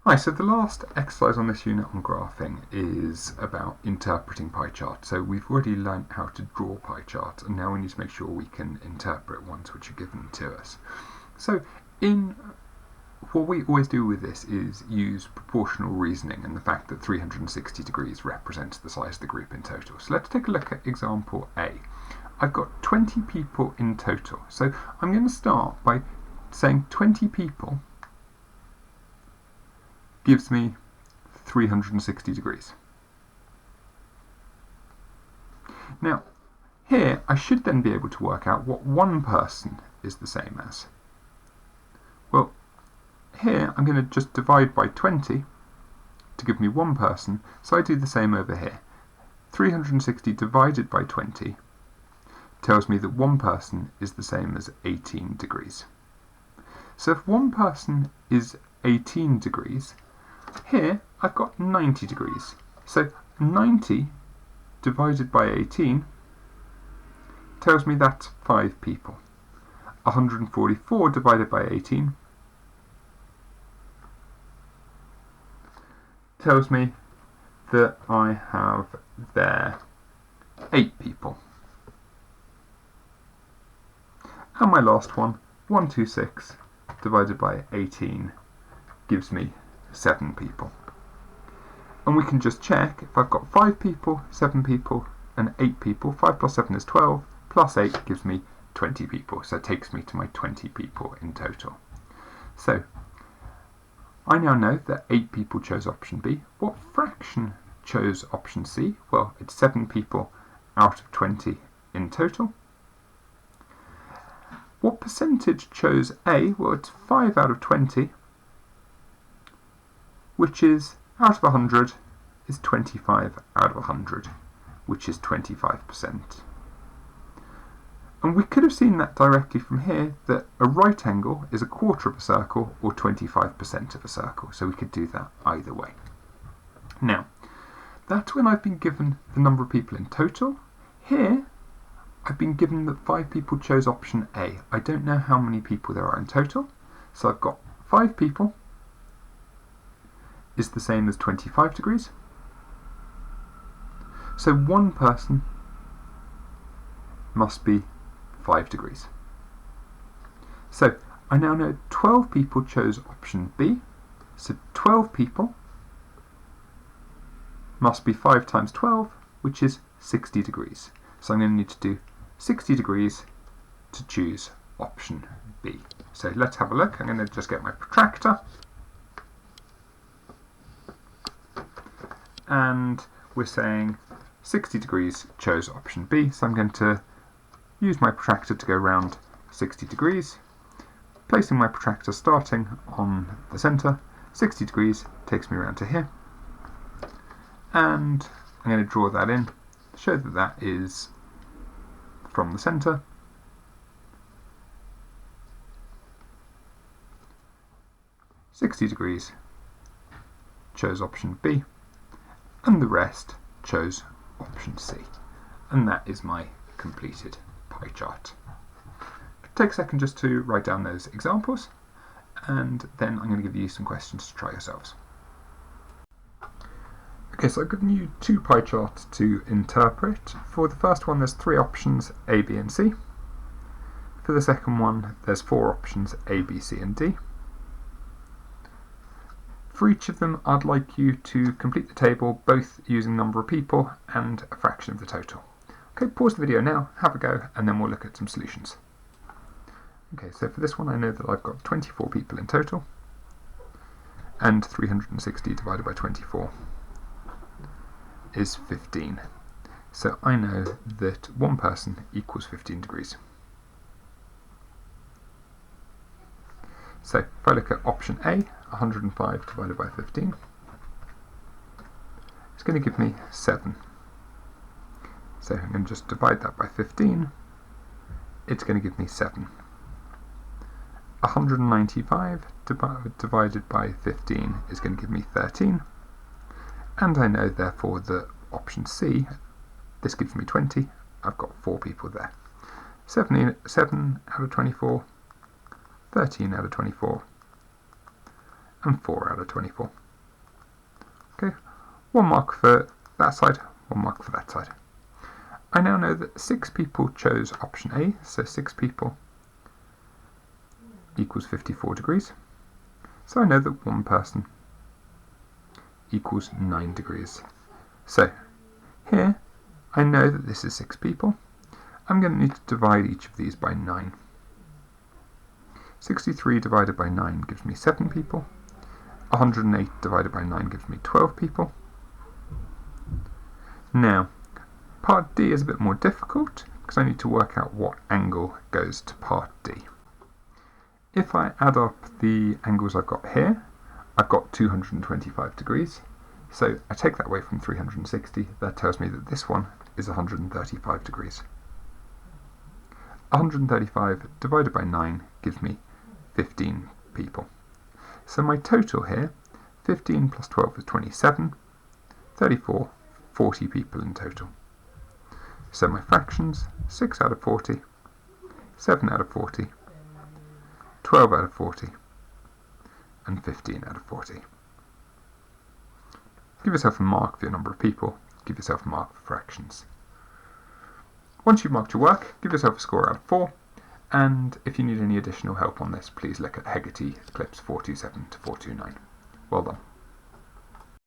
Hi, so the last exercise on this unit on graphing is about interpreting pie charts. So we've already learned how to draw pie charts, and now we need to make sure we can interpret ones which are given to us. So what we always do with this is use proportional reasoning and the fact that 360 degrees represents the size of the group in total. So let's take a look at example A. I've got 20 people in total. So I'm going to start by saying 20 people gives me 360 degrees. Now, here I should then be able to work out what one person is the same as. Well, here I'm going to just divide by 20 to give me one person, so I do the same over here. 360 divided by 20 tells me that one person is the same as 18 degrees. So if one person is 18 degrees, here I've got 90 degrees. So 90 divided by 18 tells me that's 5 people. 144 divided by 18 tells me that I have there 8 people. And my last one, 126 divided by 18 gives me 7 people. And we can just check if I've got 5 people, 7 people and 8 people. 5 plus 7 is 12, plus 8 gives me 20 people. So it takes me to my 20 people in total. So I now know that 8 people chose option B. What fraction chose option C? Well, it's 7 people out of 20 in total. What percentage chose A? Well, it's 5 out of 20, which is, out of 100, is 25 out of 100, which is 25%. And we could have seen that directly from here, that a right angle is a quarter of a circle or 25% of a circle, so we could do that either way. Now, that's when I've been given the number of people in total. Here, I've been given that 5 people chose option A. I don't know how many people there are in total, so I've got 5 people is the same as 25 degrees. So one person must be 5 degrees. So I now know 12 people chose option B, so 12 people must be 5 times 12, which is 60 degrees. So I'm going to need to do 60 degrees to choose option B. So let's have a look. I'm going to just get my protractor. And we're saying 60 degrees chose option B, so I'm going to use my protractor to go around 60 degrees, placing my protractor starting on the centre. 60 degrees takes me around to here, and I'm going to draw that in to show that that is from the centre. "60 degrees chose option B, and the rest chose option C. And that is my completed pie chart. Take a second just to write down those examples, and then I'm going to give you some questions to try yourselves. Okay, so I've given you 2 pie charts to interpret. For the first one there's 3 options, A, B and C. For the second one there's 4 options, A, B, C and D. For each of them, I'd like you to complete the table, both using number of people and a fraction of the total. Okay, pause the video now, have a go, and then we'll look at some solutions. Okay, so for this one I know that I've got 24 people in total, and 360 divided by 24 is 15. So I know that one person equals 15 degrees. So if I look at option A, 105 divided by 15, it's going to give me 7. So I'm going to just divide that by 15, it's going to give me 7. 195 divided by 15 is going to give me 13, and I know therefore that option C, this gives me 20, I've got 4 people there. 7 out of 24, 13 out of 24, and 4 out of 24. Okay, 1 mark for that side, 1 mark for that side. I now know that 6 people chose option A, so 6 people equals 54 degrees. So I know that 1 person equals 9 degrees. So here I know that this is 6 people. I'm going to need to divide each of these by 9. 63 divided by 9 gives me 7 people. 108 divided by 9 gives me 12 people. Now, part D is a bit more difficult because I need to work out what angle goes to part D. If I add up the angles I've got here, I've got 225 degrees. So I take that away from 360, that tells me that this one is 135 degrees. 135 divided by 9 gives me 15 people. So my total here, 15 plus 12 is 27, 34, 40 people in total. So my fractions, 6 out of 40, 7 out of 40, 12 out of 40, and 15 out of 40. Give yourself a mark for your number of people, give yourself a mark for fractions. Once you've marked your work, give yourself a score out of 4, and if you need any additional help on this, please look at Hegarty Eclipse 427 to 429. Well done.